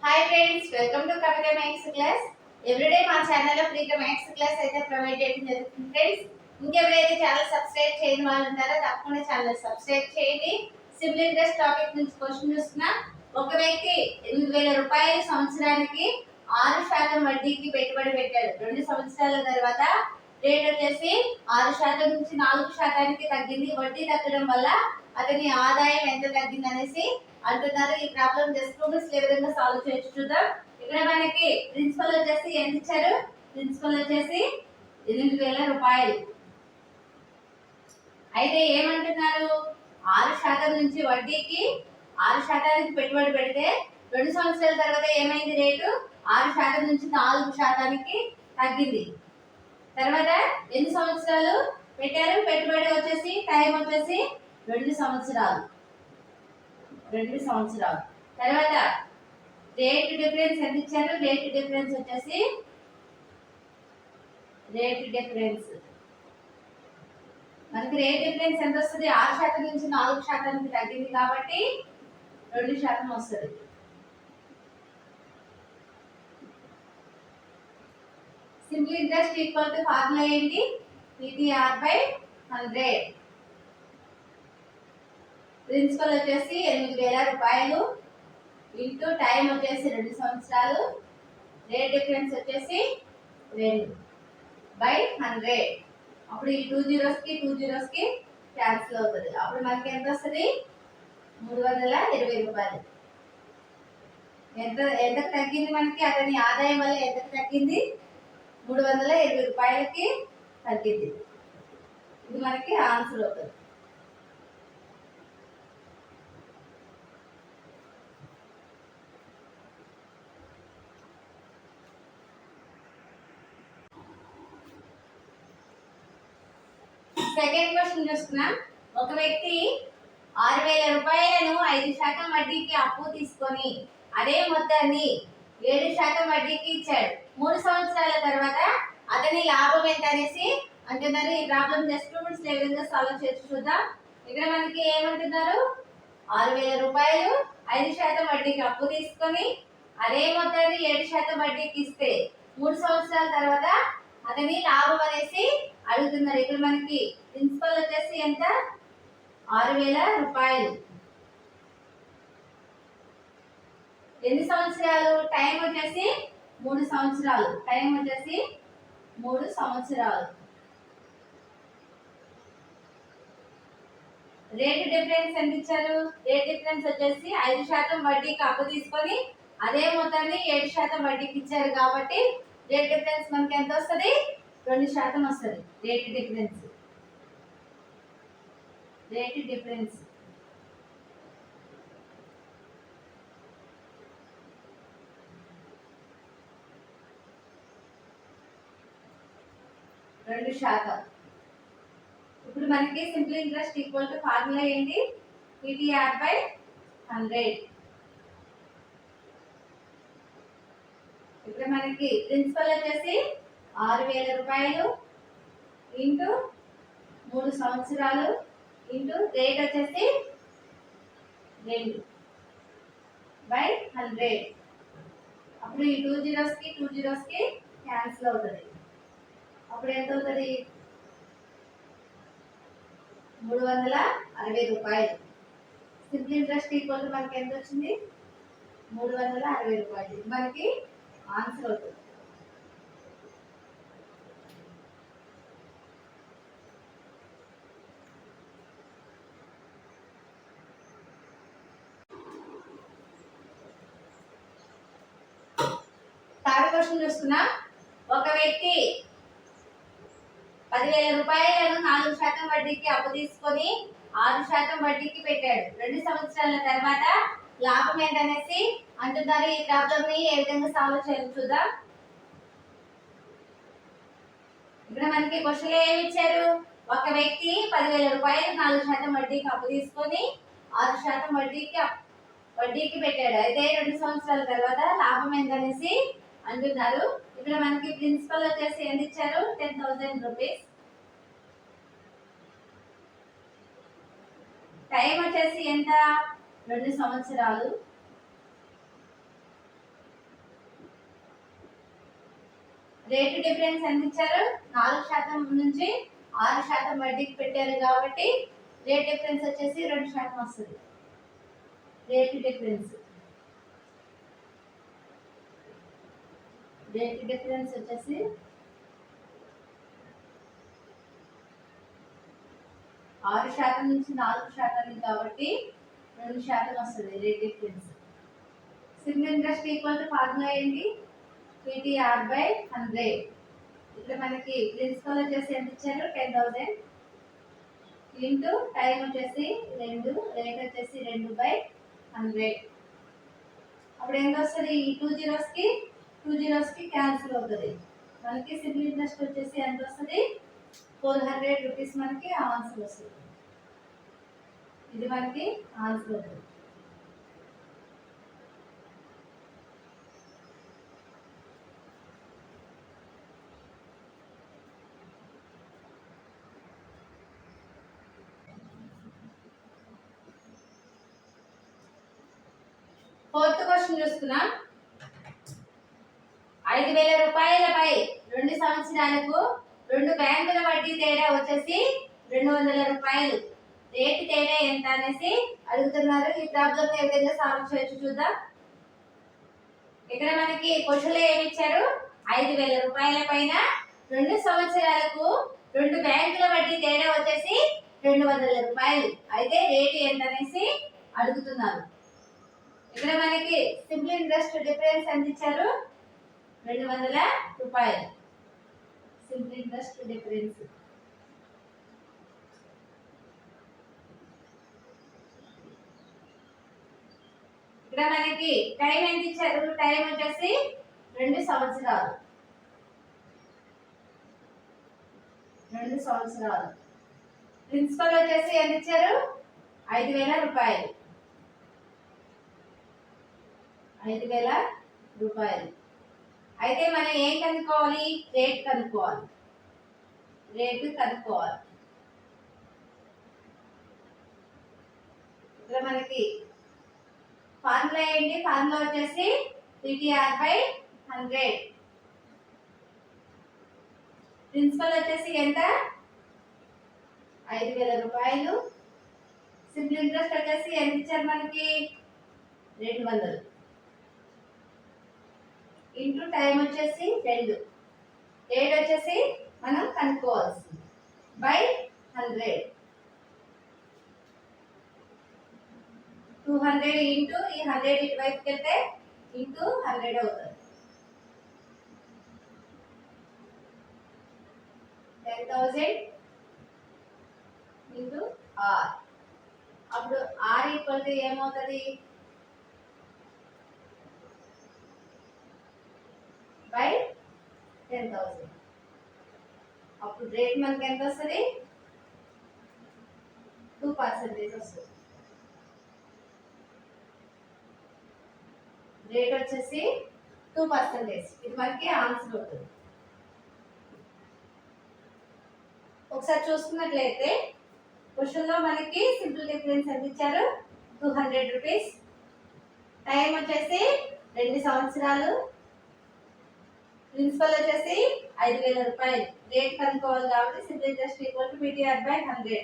Hi friends, welcome to Kavitha maths class. Everyday మా ఛానల్లో ఫ్రీగా మ్యాథ్స్ క్లాస్ అయితే ప్రొవైడ్ చేయడం జరుగుతుంది ఫ్రెండ్స్. ఇంకెవరైతే ఛానల్ సబ్స్క్రైబ్ చేయని వాళ్ళు ఉంటారో తప్పకుండా ఛానల్ సబ్స్క్రైబ్ చేయండి. సింపుల్ ఇంట్రెస్ట్ టాపిక్ నుంచి క్వశ్చన్ చూస్తున్నా. ఒక వ్యక్తి 8,000 రూపాయలు సంవత్సరానికి 6% వడ్డీకి పెట్టుబడి పెట్టాడు. 2 సంవత్సరాల తర్వాత రేట్ వచ్చేసి 6% నుంచి 4% తగ్గింది. వడ్డీ తగ్గడం వల్ల అతని ఆదాయం ఎంత తగ్గింది అనేసి అంటున్నారు. ఈ ప్రాబ్లం జస్ట్ రూల్స్ ఏ విధంగా సాల్వ్ చేయొచ్చు చూద్దాం. ఇక్కడ మనకి ప్రిన్సిపల్ వచ్చేసి ఎంత ఇచ్చారు? ప్రిన్సిపల్ వచ్చేసి 8,000 రూపాయలు. అయితే ఏమంటున్నారు? 6% నుంచి వడ్డీకి 6% పెట్టుబడి పెడితే 2 సంవత్సరాల తర్వాత ఏమైంది? రేటు 6% నుంచి 4% తగ్గింది. తర్వాత ఎన్ని సంవత్సరాలు పెట్టారు? పెట్టుబడి వచ్చేసి టైం వచ్చేసి 2 సంవత్సరాలు. తర్వాత రేట్ డిఫరెన్స్ ఎంత ఇచ్చారు? రేట్ డిఫరెన్స్ వచ్చేసి మనకి రేట్ డిఫరెన్స్ ఎంత వస్తుంది? 6% నుంచి 4% తగ్గింది కాబట్టి 2% వస్తుంది. Simple interest equal to formula ఏంటి? PTR/100. ప్రిన్సిపల్ వచ్చేసి 8,000 రూపాయలు ఇంటూ టైం వచ్చేసి 2 సంవత్సరాలు, రేట్ డిఫరెన్స్ వచ్చేసి 2/100. అప్పుడు ఈ 2 zeros కి క్యాన్సిల్ అవుతుంది. అప్పుడు మనకి ఎంత వస్తుంది? 320 రూపాయలు. ఎంత తగ్గింది? మనకి అతని ఆదాయం వల్ల ఎంత తగ్గింది? 320 రూపాయలకి తగ్గింది. ఇది మనకి ఆన్సర్ అవుతుంది. సెకండ్ క్వశ్చన్ చూస్తున్నాం. ఒక వ్యక్తి 6,000 రూపాయలను 5% వడ్డీకి అప్పు తీసుకొని అదే మొత్తాన్ని 7% వడ్డీకి ఇచ్చాడు. 3 సంవత్సరాల తర్వాత అతని లాభం ఎంత అనేసి అంటున్నారు. ఈ ప్రాబ్లం జస్ట్ రూల్స్ ఏ విధంగా సాల్వ్ చేసి చూద్దాం. ఇక్కడ మనకి ఏమంటున్నారు? 6,000 రూపాయలు 5% వడ్డీకి అప్పు తీసుకొని అదే మొత్తాన్ని 7% వడ్డీకి ఇస్తే 3 సంవత్సరాల తర్వాత అతని లాభం అనేసి అడుగుతున్నారు. ఇక్కడ మనకి ప్రిన్సిపల్ వచ్చేసి ఎంత? 6,000 రూపాయలు. ఎన్ని సంవత్సరాలు? టైం వచ్చేసి 3 సంవత్సరాలు. రేట్ డిఫరెన్స్ ఎంత ఇచ్చారు? రేట్ డిఫరెన్స్ వచ్చేసి 5% వడ్డీకి అప్పు తీసుకొని అదే మొత్తాన్ని 7% వడ్డీకి ఇచ్చారు కాబట్టి రేట్ డిఫరెన్స్ మనకి ఎంత వస్తుంది? 2% వస్తుంది. Rate difference 2%. ఇప్పుడు మనకి simple interest equal to formula ఏంటి? PTR/100. ఇప్పుడు మనకి ప్రిన్సిపల్ వచ్చేసి 6,000 రూపాయలు ఇంటూ 3 సంవత్సరాలు ఇంటూ రేట్ వచ్చేసి 2/100. అప్పుడు ఈ 2 zeros కి క్యాన్సిల్ అవుతుంది. అప్పుడు ఎంత అవుతుంది? 360 రూపాయలు. సింపుల్ ఇంట్రెస్ట్ ఈక్వల్ టు మనకి ఎంత వచ్చింది? 360 రూపాయలు. ఇది మనకి ఆన్సర్ అవుతుంది. థర్డ్ క్వశ్చన్ చూస్తున్నా. ఒక వ్యక్తి 10,000 రూపాయలను 4% వడ్డీకి అప్పు తీసుకొని 6% వడ్డీకి పెట్టాడు. 2 సంవత్సరాల తర్వాత లాభం ఎంత అనేసి అంటున్నారు. ఈ ప్రాబ్లం ని ఏ విధంగా సాల్వ్ చేయాలో చూద్దాం. ఇక్కడ మనకి క్వశ్చన్ ఏమి ఇచ్చారు? ఒక వ్యక్తి 10,000 రూపాయలు 4% వడ్డీకి అప్పు తీసుకొని 6% వడ్డీకి పెట్టాడు. అయితే 2 సంవత్సరాల తర్వాత లాభం ఎంత అనేసి అంటున్నారు. ఇక్కడ మనకి ప్రిన్సిపల్ వచ్చేసి ఎంత ఇచ్చారు? 10,000 రూపీస్. టైం వచ్చేసి ఎంత? 2 సంవత్సరాలు. రేటు డిఫరెన్స్ ఎంత ఇచ్చారు? 4% నుంచి 6% వడ్డీకి పెట్టారు కాబట్టి రేట్ డిఫరెన్స్ వచ్చేసి 2% వస్తుంది. రేటు డిఫరెన్స్ వచ్చేసి 6% నుంచి 4% కాబట్టి 2% వస్తుంది rate difference. Single interest equal to formula ఏంటి? PTR by 100. ఇక్కడ మనకి ప్రిన్సిపల్ వచ్చేసి ఎంత ఇచ్చారు? 10,000 ఇంటూ టైం వచ్చేసి 2, రేట్ వచ్చేసి 2/100. అప్పుడు ఎంత వస్తుంది? ఈ 2 zeros కి క్యాన్సిల్ అవుతుంది. మనకి సింగిల్ ఇంట్రెస్ట్ వచ్చేసి ఎంత వస్తుంది? 400 రూపీస్ మనకి ఆన్సర్ వస్తుంది. ఇది మనకి ఆన్సర్ అవుతుంది. ఫోర్త్ క్వశ్చన్ చూస్తున్నాం. 5,000 రూపాయలపై 2 సంవత్సరాలకు 2 బ్యాంకుల వడ్డీ తేడా వచ్చేసి 200 రూపాయలు. రేటు తేడా ఎంత అనేసి అడుగుతున్నారు. ఈ ప్రాబ్లం ఏ విధంగా సాల్వ్ చేయొచ్చు చూద్దాం. ఇక్కడ మనకి క్వశ్చన్లో ఏమి ఇచ్చారు? 5,000 రూపాయల పైన 2 సంవత్సరాలకు 2 బ్యాంకుల వడ్డీ తేడా వచ్చేసి 200 రూపాయలు. అయితే రేటు ఎంత అనేసి అడుగుతున్నారు. ఇక్కడ మనకి సింపుల్ ఇంట్రెస్ట్ డిఫరెన్స్ ఎంత ఇచ్చారు? 200 రూపాయలు. సింపుల్ ఇంట్రెస్ట్ డిఫరెన్స్ ఇక్కడ మనకి టైం ఎంత ఇచ్చారు? టైం వచ్చేసి 2 సంవత్సరాలు. 2 సంవత్సరాలు. ప్రిన్సిపల్ వచ్చేసి ఎంత ఇచ్చారు? 5,000 రూపాయలు. 5,000 రూపాయలు. అయితే మనం ఏం కనుక్కోవాలి? రేట్ కనుక్కోవాలి. ఇక్కడ మనకి ఫార్ములా ఏంటి? ఫార్ములా వచ్చేసి PTR by 100. ప్రిన్సిపల్ వచ్చేసి ఎంత? 5,000 రూపాయలు. సింపుల్ ఇంట్రెస్ట్ వచ్చేసి ఎంత ఇచ్చారు మనకి? 200 ఇంటూ టైం వచ్చేసి 2, రేట్ వచ్చేసి మనం కనుక్కోవాల్సింది బై 100. 200 ఇంటూ ఈ 100 ఇటువైపుకి వెళ్తే ఇంటూ 100 అవుతుంది. 10,000 ఇంటూ R. అప్పుడు R ఈక్వల్ టు ఏమవుతుంది? బై 10,000. అప్పుడు రేట్ మనకి ఎంత వస్తుంది? 2% వస్తుంది. రేట్ వచ్చేసి 2%. ఇది మనకి ఆన్సర్ అవుతుంది. ఒకసారి చూసుకున్నట్లయితే క్వశ్చన్ లో మనకి సింపుల్ డిఫరెన్స్ ఎంత ఇచ్చారు? 200 రూపీస్. టైం వచ్చేసి 2 సంవత్సరాలు. ప్రిన్సిపల్ వచ్చేసి 5,000 రూపాయలు. రేట్ కనుక్కోవాలి కాబట్టి simple interest equal to PTR by 100.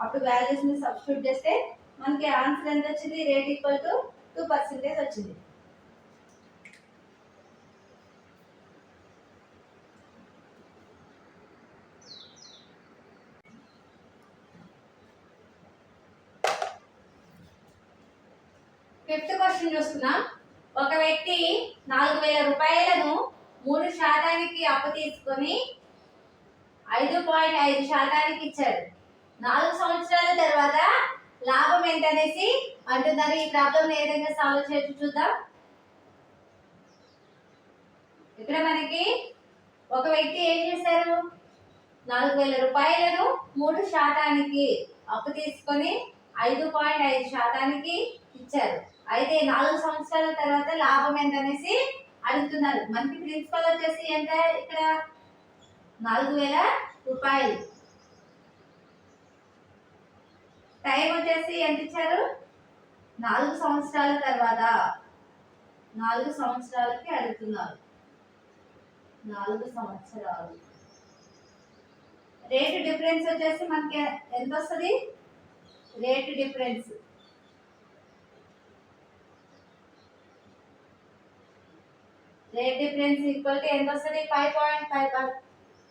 అప్పుడు వాల్యూస్ ని సబ్స్టిట్యూట్ చేస్తే మనకి ఆన్సర్ ఎంత వచ్చింది? రేట్ ఈక్వల్ టు 2% వచ్చింది. ఫిఫ్త్ క్వశ్చన్ చూస్తున్నాం. ఒక వ్యక్తి 4,000 రూపాయలను 3% అప్పు తీసుకొని 5.5% ఇచ్చాడు. 4 సంవత్సరాల తర్వాత లాభం ఎంత అనేసి అంటున్నారు. ఈ ప్రాబ్లం ఏ విధంగా సాల్వ్ చేయొచ్చు చూద్దాం. ఇక్కడ మనకి ఒక వ్యక్తి ఏం చేశారు? 4,000 రూపాయలను 3% అప్పు తీసుకొని 5.5% ఇచ్చారు. అయితే 4 సంవత్సరాల తర్వాత లాభం ఎంత అనేసి అడుగుతున్నారు. మనకి ప్రిన్సిపల్ వచ్చేసి ఎంత? ఇక్కడ 4,000 రూపాయలు. టైం వచ్చేసి ఎంత ఇచ్చారు? 4 సంవత్సరాల తర్వాత. 4 సంవత్సరాలకి అడుగుతున్నారు. 4 సంవత్సరాలు. రేట్ డిఫరెన్స్ వచ్చేసి మనకి ఎంత వస్తుంది? రేట్ డిఫరెన్స్ ఈక్వల్ టు ఎంత వస్తుంది? 5.5%.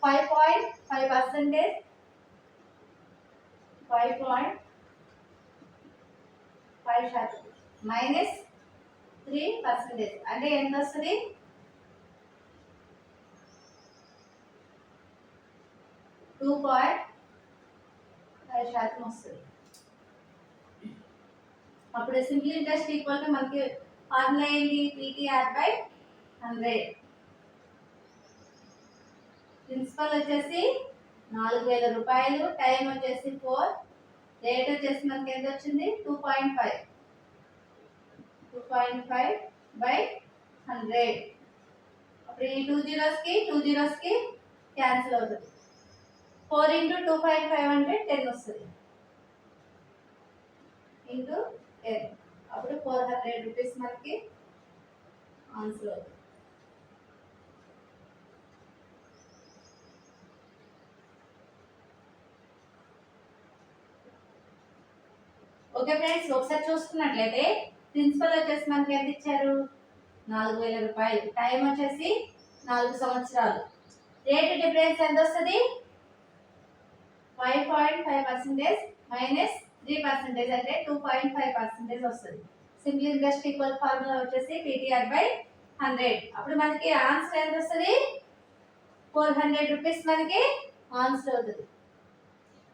5.5% మైనస్ 3% అంటే ఎంత వస్తుంది? 2.5% వస్తుంది. అప్పుడు సింపుల్ ఇంట్రెస్ట్ ఈక్వల్ టు మనకి ఫార్ములా ఏంటి? PTR/100. ప్రిన్సిపల్ వచ్చేసి 4000 రూపాయలు, టైం వచ్చేసి 4, రేట్ వచ్చేసి మనకి ఎంత వచ్చింది? 2.5 బై 100. అప్పుడు ఈ 2 zeros కి క్యాన్సిల్ అవుతుంది. 4 into 2.5 అంటే 10 వస్తుంది ఇంటూ 10. అప్పుడు 400 రూపీస్ మనకి ఆన్సర్ అవుతుంది. ఓకే ఫ్రెండ్స్, ఒకసారి చూసుకున్నట్లయితే ప్రిన్సిపల్ వచ్చేసి మనకి ఎంత ఇచ్చారు? 4000 రూపాయలు, టైం వచ్చేసి 4 సంవత్సరాలు, రేట్ డిఫరెన్స్ ఎంత వస్తుంది? 5.5% మైనస్ 3% అంటే 2.5% వస్తుంది. సింపుల్ ఇంట్రెస్ట్ ఈక్వల్ ఫార్ములా వచ్చేసి PTR/100. అప్పుడు మనకి ఆన్సర్ ఎంత వస్తుంది? 400 రూపీస్ మనకి ఆన్సర్ అవుతుంది.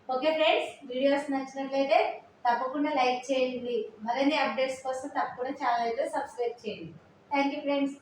ఓకే ఫ్రెండ్స్, వీడియోస్ నచ్చినట్లయితే తప్పకుండా లైక్ చేయండి. మరిన్ని అప్డేట్స్ కోసం తప్పకుండా ఛానల్ అయితే సబ్స్క్రైబ్ చేయండి. Thank you friends.